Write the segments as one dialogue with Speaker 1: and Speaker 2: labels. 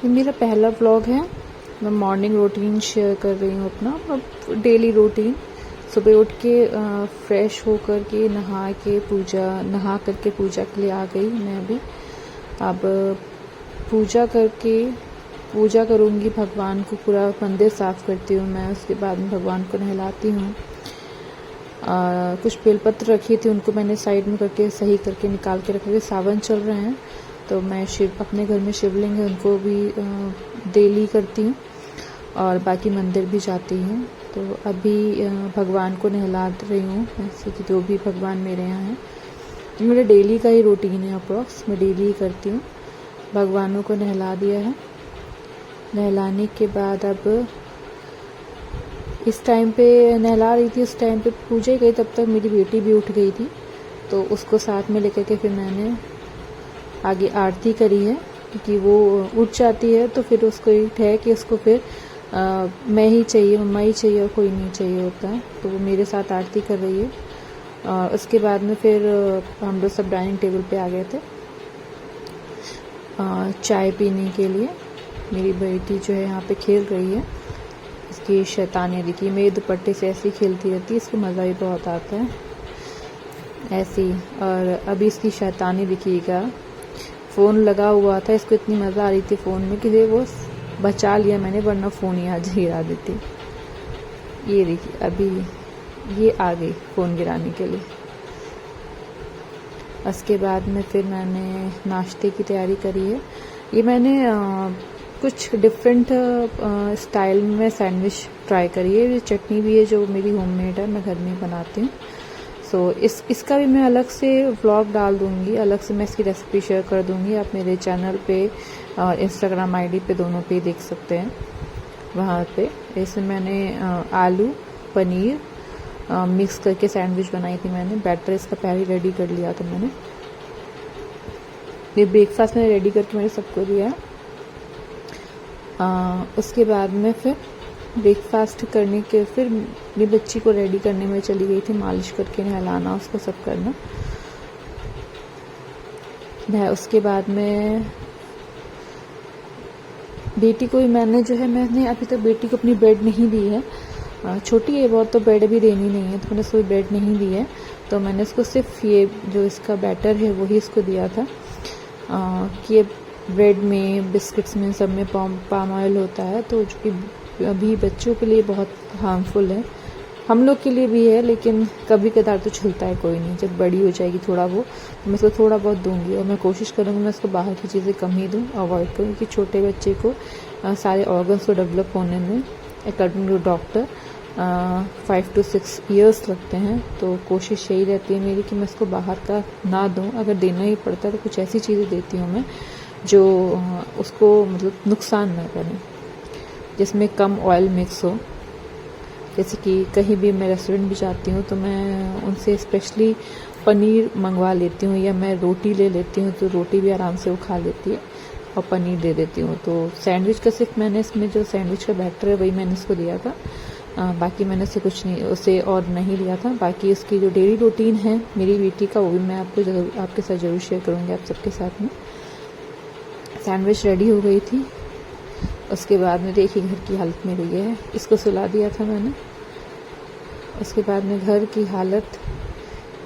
Speaker 1: ये मेरा पहला व्लॉग है। मैं मॉर्निंग रूटीन शेयर कर रही हूँ अपना डेली रूटीन। सुबह उठ के फ्रेश हो कर के नहा करके पूजा के लिए आ गई मैं अभी। अब पूजा करूँगी, भगवान को पूरा मंदिर साफ़ करती हूँ मैं। उसके बाद में भगवान को नहलाती हूँ। कुछ बेलपत्र रखी थी, उनको मैंने साइड में करके सही करके निकाल के रखा। सावन चल रहे हैं तो मैं अपने घर में शिवलिंग है उनको भी डेली करती हूँ और बाकी मंदिर भी जाती हूँ। तो अभी भगवान को नहला रही हूँ, ऐसे कि जो भी भगवान मेरे यहाँ हैं। तो मेरा डेली का ही रूटीन है, अप्रॉक्स मैं डेली ही करती हूँ। भगवानों को नहला दिया है। नहलाने के बाद अब इस टाइम पे नहला रही थी, उस टाइम पे पूजा गई, तब तक मेरी बेटी भी उठ गई थी। तो उसको साथ में लेकर के फिर मैंने आगे आरती करी है, क्योंकि वो उठ जाती है तो फिर उसको एक है कि उसको फिर मैं ही चाहिए, मम्मा ही चाहिए और कोई नहीं चाहिए होता है। तो वो मेरे साथ आरती कर रही है। और उसके बाद में फिर हम लोग सब डाइनिंग टेबल पे आ गए थे चाय पीने के लिए। मेरी बेटी जो है यहाँ पे खेल रही है, इसकी शैतानी देखिए, मेरे दुपट्टे से ऐसी खेलती रहती है, इसको मज़ा भी बहुत आता है ऐसी। और अभी इसकी शैतानी दिखिएगा, फ़ोन लगा हुआ था, इसको इतनी मज़ा आ रही थी फ़ोन में कि वो बचा लिया मैंने, वरना फ़ोन ही आज गिरा देती। ये देखिए अभी ये आ गई फ़ोन गिराने के लिए। उसके बाद में फिर मैंने नाश्ते की तैयारी करी है। ये मैंने कुछ डिफरेंट स्टाइल में सैंडविच ट्राई करी है। ये चटनी भी है जो मेरी होममेड है, मैं घर में ही बनाती हूँ। सो इसका भी मैं अलग से व्लॉग डाल दूँगी, अलग से मैं इसकी रेसिपी शेयर कर दूँगी। आप मेरे चैनल पे और इंस्टाग्राम आईडी पे दोनों पे देख सकते हैं। वहाँ पे इसमें मैंने आलू पनीर मिक्स करके सैंडविच बनाई थी मैंने। बैटर इसका पहले ही रेडी कर लिया था मैंने। ये ब्रेकफास्ट मैंने रेडी करके मैंने सबको दिया। उसके बाद में फिर ब्रेकफास्ट करने के फिर मेरी बच्ची को रेडी करने में चली गई थी, मालिश करके नहलाना, उसको सब करना। उसके बाद में बेटी को मैंने अभी तक बेटी को अपनी ब्रेड नहीं दी है। छोटी है बहुत, तो ब्रेड भी देनी नहीं है, तो मैंने उसको ब्रेड नहीं दी है। तो मैंने इसको सिर्फ ये जो इसका बैटर है वही इसको दिया था। कि ये ब्रेड में, बिस्किट्स में, सब में पाम ऑयल होता है, तो जो कि अभी बच्चों के लिए बहुत हार्मफुल है। हम लोग के लिए भी है, लेकिन कभी कदार तो चलता है, कोई नहीं। जब बड़ी हो जाएगी थोड़ा वो, तो मैं इसको थोड़ा बहुत दूंगी। और मैं कोशिश करूँगी मैं इसको बाहर की चीज़ें कम ही दूँ, अवॉइड करूँ, क्योंकि छोटे बच्चे को सारे ऑर्गन्स को डेवलप होने में according to doctor 5 to 6 years लगते हैं। तो कोशिश यही रहती है मेरी कि मैं इसको बाहर का ना दूँ। अगर देना ही पड़ता है तो कुछ ऐसी चीज़ें देती हूँ मैं जो उसको मतलब नुकसान ना करें, जिसमें कम ऑयल मिक्स हो। जैसे कि कहीं भी मैं रेस्टोरेंट भी जाती हूँ तो मैं उनसे स्पेशली पनीर मंगवा लेती हूँ, या मैं रोटी ले लेती हूँ, तो रोटी भी आराम से वो खा लेती है और पनीर दे देती हूँ। तो सैंडविच का सिर्फ मैंने इसमें जो सैंडविच का बैटर है वही मैंने इसको दिया था। बाकी मैंने उसे और नहीं लिया था। बाकी इसकी जो डेली रूटीन है मेरी बेटी का, वो भी मैं आपके साथ ज़रूर शेयर करूँगी, आप सबके साथ में। सैंडविच रेडी हो गई थी। उसके बाद में देखिए घर की हालत मेरी ये है, इसको सुला दिया था मैंने। उसके बाद में घर की हालत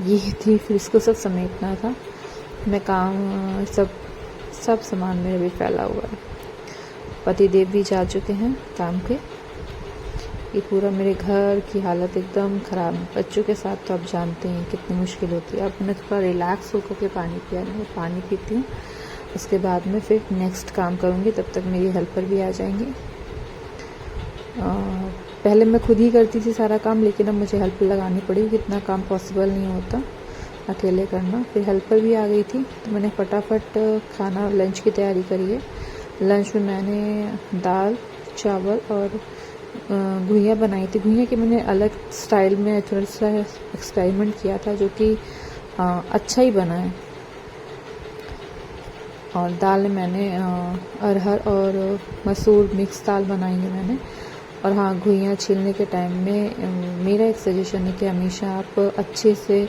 Speaker 1: ये थी, फिर इसको सब समेटना था। मैं काम सब सामान मेरे भी फैला हुआ है। पतिदेव भी जा चुके हैं काम पे। ये पूरा मेरे घर की हालत एकदम ख़राब है। बच्चों के साथ तो आप जानते हैं कितनी मुश्किल होती है। अब मैं थोड़ा रिलैक्स होकर के पानी पिया, मैं पानी पीती हूँ। उसके बाद में फिर नेक्स्ट काम करूँगी, तब तक मेरी हेल्पर भी आ जाएंगी। पहले मैं खुद ही करती थी सारा काम, लेकिन अब मुझे हेल्प लगानी पड़ी, इतना काम पॉसिबल नहीं होता अकेले करना। फिर हेल्पर भी आ गई थी, तो मैंने फटाफट खाना लंच की तैयारी करी है। लंच में मैंने दाल चावल और घुइयाँ बनाई थी। घुइयाँ की मैंने अलग स्टाइल में थोड़ा सा एक्सपेरिमेंट किया था, जो कि अच्छा ही बना है। और दाल में मैंने अरहर और मसूर मिक्स दाल बनाई है मैंने। और हाँ, घुइयाँ छीलने के टाइम में मेरा एक सजेशन है कि हमेशा आप अच्छे से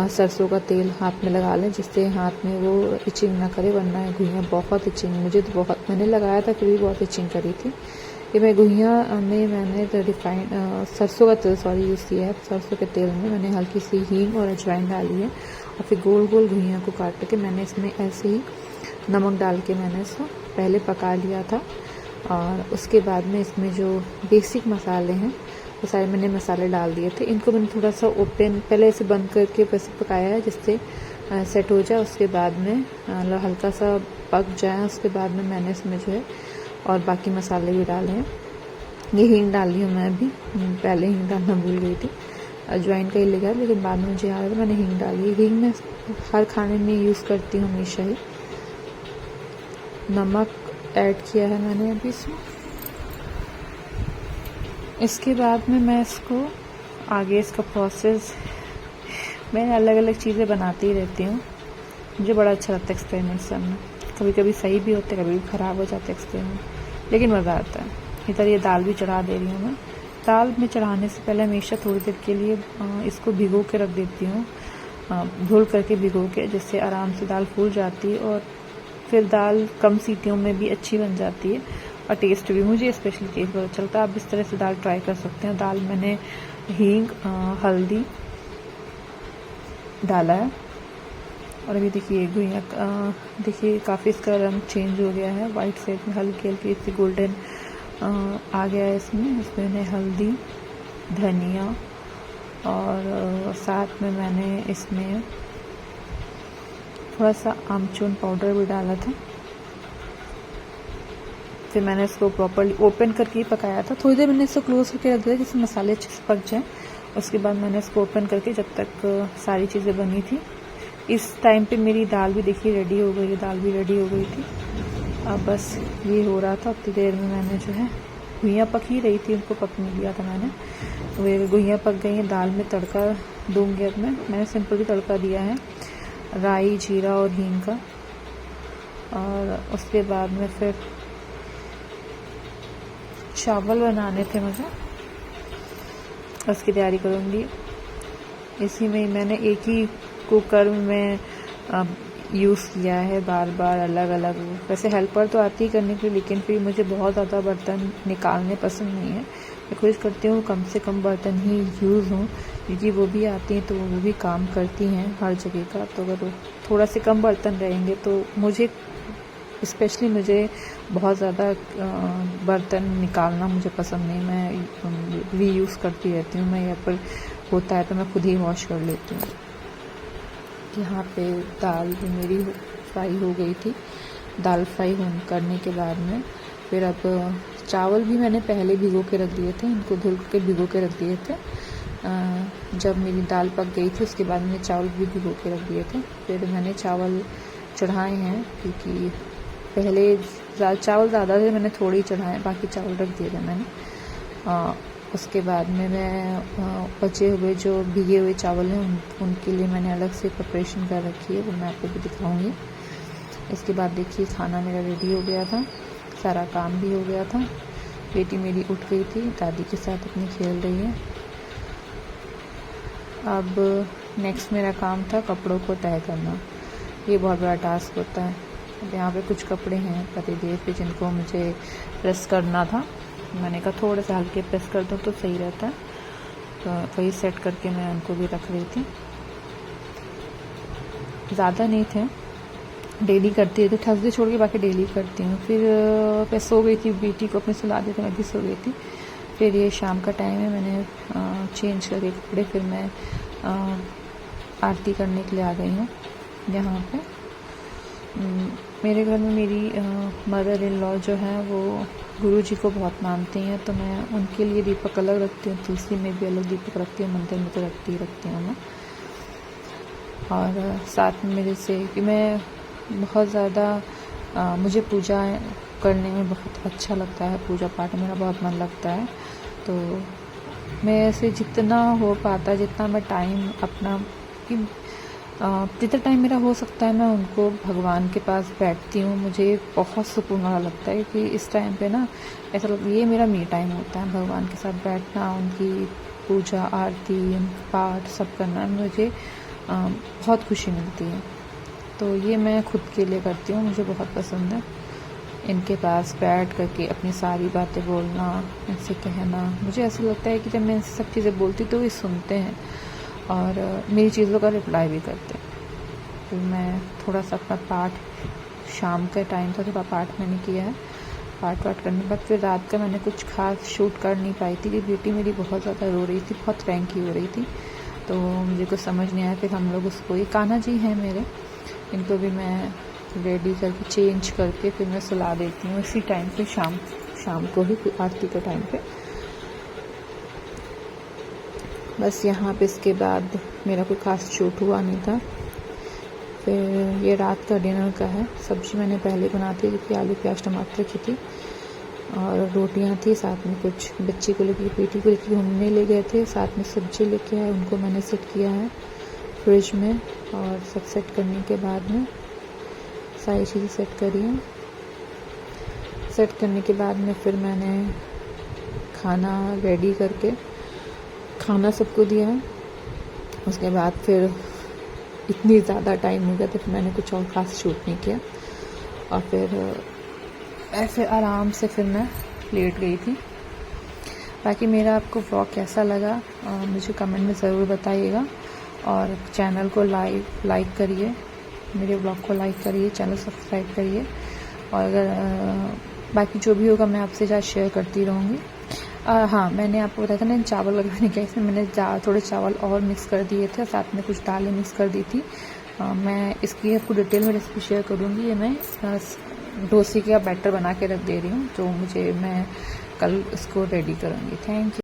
Speaker 1: सरसों का तेल हाथ में लगा लें, जिससे हाथ में वो इचिंग ना करे, वरना घुइयाँ बहुत इचिंग, मुझे तो बहुत, मैंने लगाया था फिर भी बहुत इचिंग करी थी। ये मैं घुइयाँ में मैंने तो रिफाइंड सरसों का तेल यूज़ किया है। सरसों के तेल में मैंने हल्की सी हींग और अजवाइन डाली है और फिर गोल गोल घुइयाँ को काट के मैंने इसमें ऐसे ही नमक डाल के मैंने इसको पहले पका लिया था। और उसके बाद में इसमें जो बेसिक मसाले हैं वो सारे मैंने मसाले डाल दिए थे। इनको मैंने थोड़ा सा ओपन पहले ऐसे बंद करके वैसे पकाया है, जिससे सेट हो जाए। उसके बाद में हल्का सा पक जाए, उसके बाद में मैंने इसमें जो है और बाकी मसाले भी डाले हैं। ये हींग डाली हूँ मैं अभी, पहले हींग डालना भूल गई थी, अजवाइन का ही लगा, लेकिन बाद में मुझे याद आया मैंने हींग डाली। हींग मैं हर खाने में यूज़ करती हूँ हमेशा ही। नमक ऐड किया है मैंने अभी इसमें। इसके बाद में मैं इसको आगे इसका प्रोसेस, मैं अलग अलग चीज़ें बनाती ही रहती हूँ। मुझे बड़ा अच्छा लगता है एक्सपेरिमेंट करना। कभी कभी सही भी होते, कभी भी ख़राब हो जाते एक्सपेरिमेंट, लेकिन मज़ा आता है। इधर ये दाल भी चढ़ा दे रही हूँ मैं। दाल में चढ़ाने से पहले हमेशा थोड़ी देर के लिए इसको भिगो के रख देती हूँ, धुल करके भिगो के, जिससे आराम से दाल फूल जाती है और फिर दाल कम सीटियों में भी अच्छी बन जाती है और टेस्ट भी, मुझे स्पेशली टेस्ट बहुत अच्छा लगता है। आप इस तरह से दाल ट्राई कर सकते हैं। दाल मैंने हींग, हल्दी डाला है और अभी देखिए घुइयाँ देखिए काफ़ी इसका रंग चेंज हो गया है, वाइट से हल्की हल्की इससे गोल्डन आ गया है इसमें मैंने हल्दी, धनिया और साथ में मैंने इसमें थोड़ा सा आमचूर पाउडर भी डाला था। फिर मैंने इसको प्रॉपर्ली ओपन करके ही पकाया था। थोड़ी देर मैंने इसको क्लोज करके रख दिया जिससे मसाले अच्छे से पक जाएँ। उसके बाद मैंने इसको ओपन करके, जब तक सारी चीज़ें बनी थी, इस टाइम पे मेरी दाल भी देखिए रेडी हो गई है, दाल भी रेडी हो गई थी। अब बस ये हो रहा था, उतनी देर में मैंने जो है घुइयाँ पक ही रही थी, उनको पकने दिया था मैंने। वे घुइयाँ पक गई हैं, दाल में तड़का दूँगी अब मैंने सिंपल भी तड़का दिया है, राई, जीरा और हींग का। और उसके बाद में फिर चावल बनाने थे मुझे, उसकी तैयारी करूँगी। इसी में मैंने एक ही कुकर में यूज़ किया है, बार बार अलग अलग। वैसे हेल्पर तो आती ही करने के लिए, लेकिन फिर मुझे बहुत ज़्यादा बर्तन निकालने पसंद नहीं है। मैं कोशिश करती हूँ कम से कम बर्तन ही यूज़ हों, क्योंकि वो भी आती हैं तो वो भी काम करती हैं हर जगह का। तो अगर थोड़ा से कम बर्तन रहेंगे तो मुझे स्पेशली मुझे बहुत ज़्यादा बर्तन निकालना मुझे पसंद नहीं। मैं रीयूज़ करती रहती हूँ। मैं यहाँ पर होता है तो मैं खुद ही वॉश कर लेती हूँ। यहाँ पे दाल भी मेरी फ्राई हो गई थी। दाल फ्राई करने के बाद में फिर अब चावल भी मैंने पहले भिगो के रख दिए थे, इनको धुल के भिगो के रख दिए थे। जब मेरी दाल पक गई थी उसके बाद मैंने चावल भी भिगो के रख दिए थे। फिर मैंने चावल चढ़ाए हैं, क्योंकि पहले चावल ज़्यादा थे, मैंने थोड़े ही चढ़ाए, बाकी चावल रख दिए थे मैंने। उसके बाद में मैं बचे हुए जो भीगे हुए चावल हैं उनके लिए मैंने अलग से प्रिपरेशन कर रखी है, वो मैं आपको भी दिखाऊंगी। इसके बाद देखिए खाना मेरा रेडी हो गया था, सारा काम भी हो गया था। बेटी मेरी उठ गई थी, दादी के साथ अपनी खेल रही है। अब नेक्स्ट मेरा काम था कपड़ों को तय करना। ये बहुत बड़ा टास्क होता है। अब यहाँ पे कुछ कपड़े हैं पतिदेव के, जिनको मुझे प्रेस करना था। मैंने कहा थोड़े से हल्के प्रेस कर दूँ तो सही रहता है, तो वही सेट करके मैं उनको भी रख रही थी। ज़्यादा नहीं थे, डेली करती है तो थर्सडे छोड़ के बाकी डेली करती हूँ। फिर मैं सो गई थी, बेटी को अपने सुला दिया था, मैं भी सो गई थी। फिर ये शाम का टाइम है, मैंने चेंज करके कपड़े फिर मैं आरती करने के लिए आ गई हूँ। यहाँ पे मेरे घर में मेरी मदर इन लॉ जो है वो गुरु जी को बहुत मानती हैं, तो मैं उनके लिए दीपक अलग रखती हूँ, तुलसी में भी अलग दीपक रखती हूँ, मंदिर में तो रखती हूँ मैं। और साथ में मेरे से कि मैं बहुत ज़्यादा मुझे पूजा करने में बहुत अच्छा लगता है, पूजा पाठ मेरा बहुत मन लगता है। तो मैं ऐसे जितना हो पाता, जितना मैं टाइम अपना जितना टाइम मेरा हो सकता है मैं उनको भगवान के पास बैठती हूँ। मुझे बहुत सुकून वाला लगता है कि इस टाइम पे ना ऐसा लगता है ये मेरा मी टाइम होता है, भगवान के साथ बैठना, उनकी पूजा आरती पाठ सब करना मुझे बहुत खुशी मिलती है। तो ये मैं खुद के लिए करती हूँ, मुझे बहुत पसंद है इनके पास बैठ करके अपनी सारी बातें बोलना, इनसे कहना। मुझे ऐसा लगता है कि जब मैं इनसे सब चीज़ें बोलती तो ये सुनते हैं और मेरी चीज़ों का रिप्लाई भी करते हैं। फिर मैं थोड़ा सा अपना पाठ, शाम का टाइम था, थोड़ा पाठ मैंने किया है। पाठ वाठ करने के बाद फिर रात का मैंने कुछ खास शूट कर नहीं पाई थी कि बेटी मेरी बहुत ज़्यादा रो रही थी, बहुत क्रैंकी हो रही थी, तो मुझे कुछ समझ नहीं आया। फिर हम लोग उसको, ये कान्हा जी हैं मेरे, इनको भी मैं रेडी करके चेंज करके फिर मैं सुला देती हूँ इसी टाइम पे, शाम को ही आरती के टाइम पे। बस यहाँ पे इसके बाद मेरा कोई खास शूट हुआ नहीं था। फिर ये रात का डिनर का है। सब्ज़ी मैंने पहले बना दी क्योंकि आलू प्याज टमाटर की थी, और रोटियां थी, साथ में कुछ बच्ची को लेके, बेटी को लेके घूमने ले गए थे, साथ में सब्जी लेके आए, उनको मैंने सेट किया है फ्रिज में। और सब सेट करने के बाद में सारी चीज़ें सेट करी हैं। सेट करने के बाद में फिर मैंने खाना रेडी करके खाना सबको दिया है। उसके बाद फिर इतनी ज़्यादा टाइम हो गया तो फिर मैंने कुछ और ख़ास शूट नहीं किया, और फिर ऐसे आराम से फिर मैं लेट गई थी। बाकी मेरा आपको व्लॉग कैसा लगा मुझे कमेंट में ज़रूर बताइएगा, और चैनल को लाइक करिए, मेरे ब्लॉग को लाइक करिए, चैनल सब्सक्राइब करिए, और अगर बाकी जो भी होगा मैं आपसे ज़्यादा शेयर करती रहूँगी। हाँ, मैंने आपको बताया था ना चावल लगाने के, इसमें मैंने थोड़े चावल और मिक्स कर दिए थे, साथ में कुछ दालें मिक्स कर दी थी। मैं इसकी आपको डिटेल में रेसिपी शेयर करूँगी। ये मैं डोसे का बैटर बना के रख दे रही हूँ, तो मैं कल इसको रेडी करूँगी। Thank you.